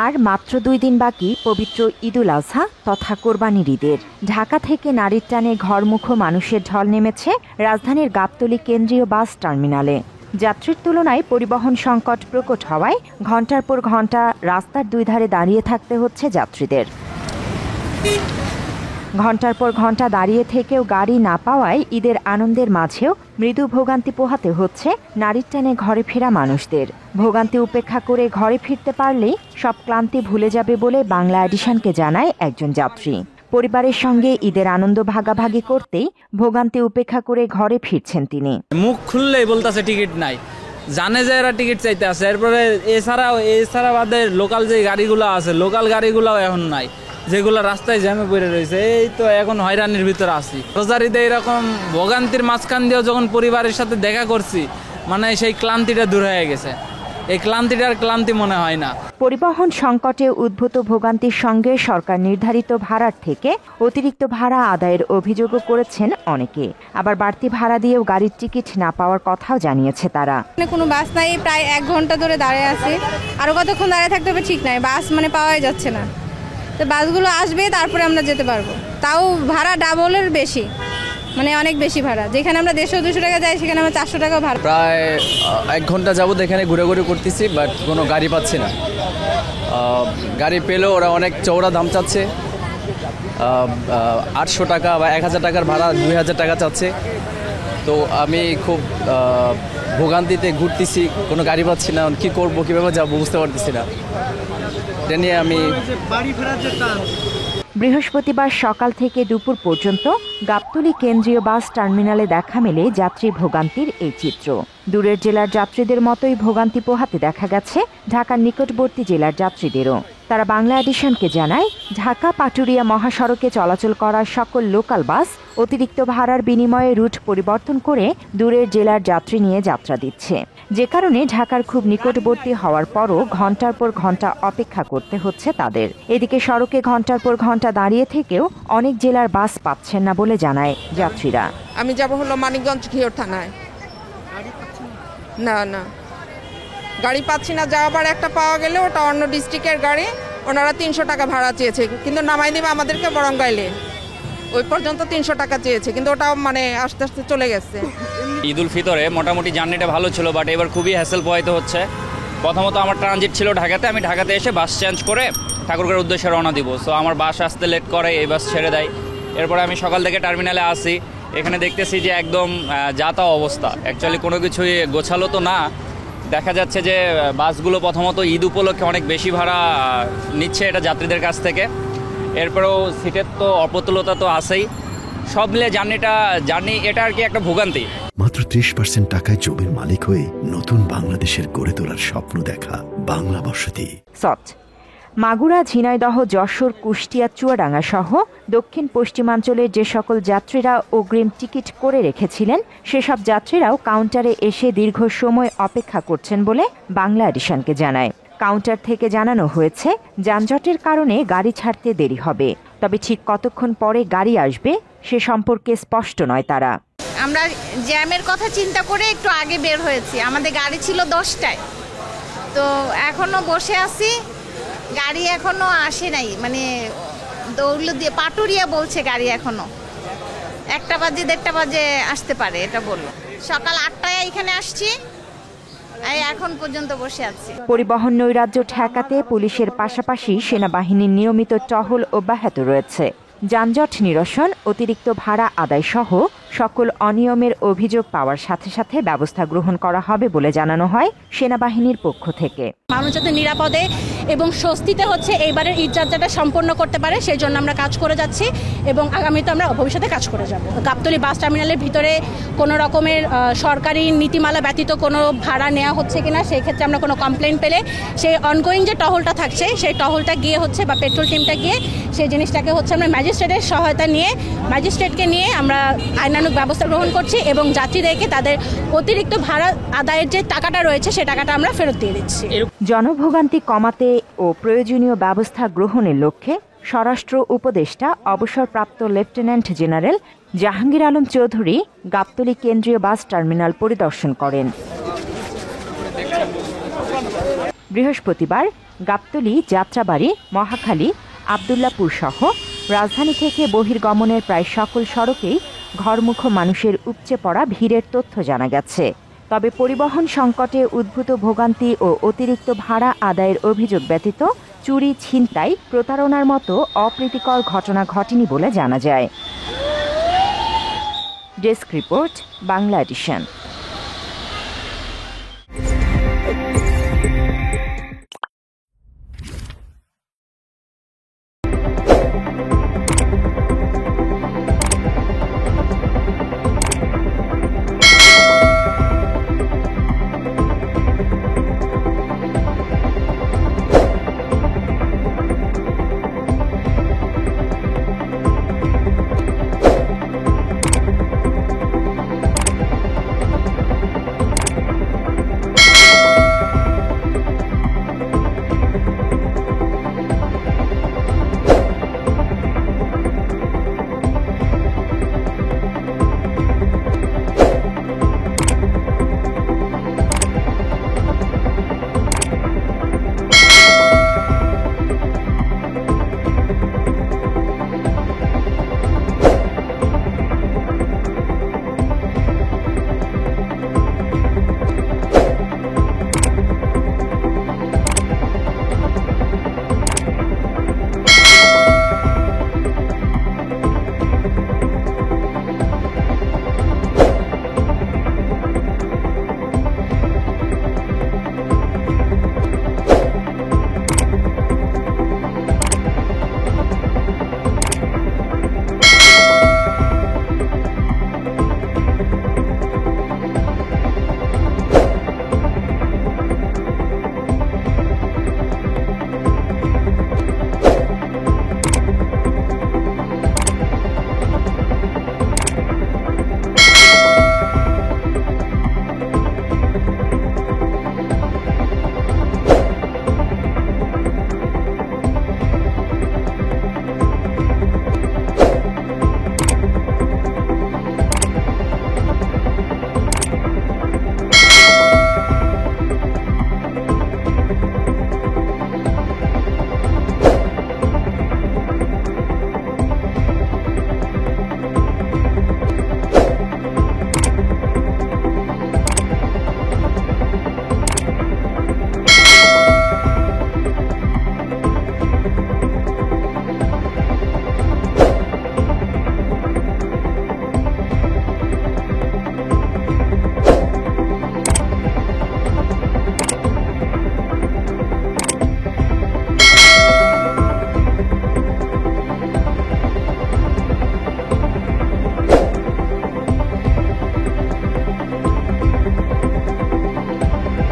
আর মাত্র 2 দিন বাকি পবিত্র ঈদুল আজহা তথা কোরবানির ঈদের। ঢাকা থেকে নারীর টানে ঘরমুখো মানুষের ঢল নেমেছে রাজধানীর গাবতলী কেন্দ্রীয় বাস টার্মিনালে। যাত্রীর তুলনায় পরিবহন সংকট প্রকট হওয়ায় ঘণ্টার পর ঘণ্টা রাস্তার দুই ধারে দাঁড়িয়ে থাকতে হচ্ছে যাত্রীদের। ঘণ্টার পর ঘণ্টা দাঁড়িয়ে থেকেও গাড়ি না পাওয়ায় ঈদের আনন্দের মাঝেও মৃদু ভোগান্তি পোহাতে হচ্ছে নারীর টানে ঘরে ফেরা মানুষদের। ভোগান্তি উপেক্ষা করে ঘরে ফিরতে পারলেই সব ক্লান্তি ভুলে যাবে বলে বাংলা এডিশনকে জানায় একজন যাত্রী। পরিবারের সঙ্গে ঈদের আনন্দ ভাগাভাগি করতেই ভোগান্তি উপেক্ষা করে ঘরে ফিরছেন তিনি। মুখ খুললেই বলতেছে টিকিট নাই, জানে যে এরা টিকিট চাইতে আছে। এরপরে এছাড়া বাদে লোকাল যে গাড়িগুলো আছে, লোকাল গাড়িগুলোও এখন নাই, যেগুলো রাস্তায় জ্যামে পড়ে রয়েছে। এই তো এখন হয়রানির ভিতরে আছি। রোজার ঈদে এরকম ভোগান্তির মাঝখান দিয়েও যখন পরিবারের সাথে দেখা করছি, মানে সেই ক্লান্তিটা দূর হয়ে গেছে। এই ক্লান্তিটার ক্লান্তি মনে হয় না। পরিবহন সংকটে উদ্ভূত ভোগান্তির সঙ্গে সরকার নির্ধারিত ভাড়ার থেকে অতিরিক্ত ভাড়া আদায়ের অভিযোগও করেছেন অনেকে। আবার বাড়তি ভাড়া দিয়েও গাড়ির টিকিট না পাওয়ার কথাও জানিয়েছে তারা। কোনো বাস নাই, প্রায় 1 ঘন্টা ধরে দাঁড়িয়ে আছি। আরো কতক্ষণ দাঁড়িয়ে থাকতে হবে ঠিক নাই, বাস পাওয়াই যাচ্ছে না। তো বাসগুলো আসবে, তারপরে আমরা যেতে পারবো। তাও ভাড়া ডাবলের বেশি, অনেক বেশি ভাড়া। যেখানে আমরা 150-200 টাকা যাই, সেখানে আমরা 400 টাকা ভাড়া। প্রায় 1 ঘন্টা যাবত এখানে ঘুরে করতেছি, বাট কোনো গাড়ি পাচ্ছি না। গাড়ি পেলেও ওরা অনেক চওড়া দাম চাচ্ছে। 800 টাকা বা 1000 টাকার ভাড়া 2000 টাকা চাচ্ছে। তো আমি খুব ভোগান্তিতে ঘুরতেছি, কোনো গাড়ি পাচ্ছি না। কী করবো, কীভাবে যাবো বুঝতে পারতেছি না। এটা নিয়ে আমি বৃহস্পতিবার সকাল থেকে দুপুর পর্যন্ত গাবতলী কেন্দ্রীয় বাস টার্মিনালে দেখা মেলে যাত্রী ভোগান্তির এই চিত্র। দূরের জেলার যাত্রীদের মতোই ভোগান্তি পোহাতে দেখা গেছে ঢাকার নিকটবর্তী জেলার যাত্রীদেরও। তারা বাংলা এডিশনকে জানায়, ঢাকা পাটুরিয়া মহাসড়কে চলাচল করা সকল লোকাল বাস অতিরিক্ত ভাড়ার বিনিময়ে রুট পরিবর্তন করে দূরের জেলার যাত্রী নিয়ে যাত্রা দিচ্ছে, যে কারণে ঢাকার খুব নিকটবর্তী হওয়ার পরও ঘণ্টার পর ঘণ্টা অপেক্ষা করতে হচ্ছে তাদের। এদিকে সড়কে ঘণ্টার পর ঘণ্টা দাঁড়িয়ে থেকেও অনেক জেলার বাস পাচ্ছেন না বলে জানায় যাত্রীরা। আমি যাব হলো মানিকগঞ্জ ঘিওর থানায়। না গাড়ি পাচ্ছি না। যাওয়াবার একটা পাওয়া গেলে ওটা অন্য ডিস্ট্রিক্টের গাড়ি, ওনারা 300 টাকা ভাড়া চেয়েছে, কিন্তু নামাই দেবে আমাদেরকে বরঙ্গাইলে। ওই পর্যন্ত 300 টাকা চেয়েছে, কিন্তু ওটাও আস্তে আস্তে চলে গেছে। ঈদুল ফিতরে মোটামুটি জার্নিটা ভালো ছিল, বাট এবার খুবই হ্যাসেল পোহাইতে হচ্ছে। প্রথমত আমার ট্রানজিট ছিল ঢাকাতে, আমি ঢাকাতে এসে বাস চেঞ্জ করে ঠাকুরগাঁওয়ের উদ্দেশ্যে রওনা দিব। সো আমার বাস আসতে লেট করে, এই বাস ছেড়ে দেয়। এরপরে আমি সকাল থেকে টার্মিনালে আসি, এখানে দেখতেছি যে একদম যাতা অবস্থা। অ্যাকচুয়ালি কোনো কিছুই গোছালো তো না। দেখা যাচ্ছে যে বাসগুলো প্রথমত ঈদ উপলক্ষে অনেক বেশি ভাড়া নিচ্ছে এটা যাত্রীদের কাছ থেকে। এরপরেও সিটের তো অপ্রতুলতা তো আছেই। সব মিলে জার্নি এটা আর কি একটা ভোগান্তি। মাত্র 30% টাকায় জমির মালিক হয়ে নতুন বাংলাদেশের গড়ে তোলার স্বপ্ন দেখা বাংলা বসতি। মাগুরা, ঝিনাইদহ, যশোর, কুষ্টিয়া, চুয়াডাঙ্গা সহ দক্ষিণ পশ্চিমাঞ্চলের যে সকল যাত্রীরা অগ্রিম টিকিট করে রেখেছিলেন, সেসব যাত্রীরাও কাউন্টারে এসে দীর্ঘ সময় অপেক্ষা করছেন বলে বাংলা এডিশনকে জানায়। কাউন্টার থেকে জানানো হয়েছে, যানজটের কারণে গাড়ি ছাড়তে দেরি হবে, তবে ঠিক কতক্ষণ পরে গাড়ি আসবে সে সম্পর্কে স্পষ্ট নয় তারা। আমরা জ্যামের কথা চিন্তা করে একটু আগে বের হয়েছি। আমাদের গাড়ি ছিল 10টায়, তো এখনো বসে আছি, গাড়ি এখনো আসে নাই। দৌড় দিয়ে পাটুরিয়া বলছে গাড়ি এখনো 1টা বাজে 1:30 বাজে আসতে পারে, এটা বললো। সকাল 8টায় এখানে আসছি, এখন পর্যন্ত বসে আছি। পরিবহন নৈরাজ্য ঠেকাতে পুলিশের পাশাপাশি সেনাবাহিনীর নিয়মিত টহল অব্যাহত রয়েছে। যানজট নিরসন, অতিরিক্ত ভাড়া আদায় সহ সকল অনিয়মের অভিযোগ পাওয়ার সাথে সাথে ব্যবস্থা গ্রহণ করা হবে বলে জানানো হয় সেনাবাহিনীর পক্ষ থেকে। মানুষ যাতে নিরাপদে এবং স্বস্তিতে এইবারের ঈদ যাত্রাটা সম্পন্ন করতে পারে, সেই জন্য আমরা কাজ করে যাচ্ছি এবং আগামীতে আমরা ভবিষ্যতে কাজ করে যাব। গাবতলী বাস টার্মিনালের ভিতরে কোনো রকমের সরকারি নীতিমালা ব্যতীত কোনো ভাড়া নেওয়া হচ্ছে কিনা, সেই ক্ষেত্রে আমরা কোনো কমপ্লেন পেলে সেই অনগোয়িং যে টহলটা থাকছে, সেই টহলটা গিয়ে বা পেট্রোল টিমটা গিয়ে সেই জিনিসটাকে আমরা ম্যাজিস্ট্রেটের সহায়তা নিয়ে ম্যাজিস্ট্রেটকে নিয়ে আমরা আইনানুগ ব্যবস্থা গ্রহণ করছি এবং যাত্রীদেরকে তাদের অতিরিক্ত ভাড়া আদায়ের যে টাকাটা রয়েছে সে টাকাটা আমরা ফেরত দিয়ে দিচ্ছি। জনভোগান্তি কমাতে ও প্রয়োজনীয় ব্যবস্থা গ্রহণের লক্ষ্যে স্বরাষ্ট্র উপদেষ্টা অবসরপ্রাপ্ত লেফটেন্যান্ট জেনারেল জাহাঙ্গীর আলম চৌধুরী গাবতলী কেন্দ্রীয় বাস টার্মিনাল পরিদর্শন করেন। বৃহস্পতিবার গাবতলী, যাত্রাবাড়ি, মহাখালী, আবদুল্লাপুর সহ রাজধানী থেকে বহির্গমনের প্রায় সকল সড়কেই ঘরমুখো মানুষের উপচে পড়া ভিড়ের তথ্য জানা গেছে। তবে পরিবহন সংকটে উদ্ভূত ভোগান্তি ও অতিরিক্ত ভাড়া আদায়ের অভিযোগ ব্যতীত চুরি, ছিনতাই, প্রতারণার মতো অপ্রীতিকর ঘটনা ঘটেনি বলে জানা যায়। Desk report, Bangla addition.